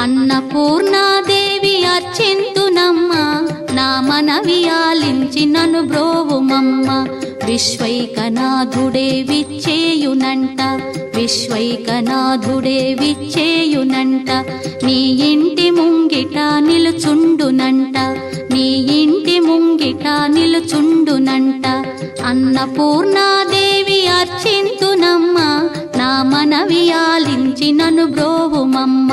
అన్నపూర్ణాదేవి అర్చింతునమ్మ, నా మనవి ఆలించి నన్ను బ్రోవుమమ్మ. విశ్వైకనాథుడే విచ్చేయునంట, విశ్వైకనాథుడే విచ్చేయునంట. నీ ఇంటి ముంగిట నిలుచుండునంట, నీ ఇంటి ముంగిట నిలుచుండునంట. అన్నపూర్ణాదేవి అర్చింతునమ్మ, నా మనవి ఆలించి నన్ను బ్రోవుమమ్మ.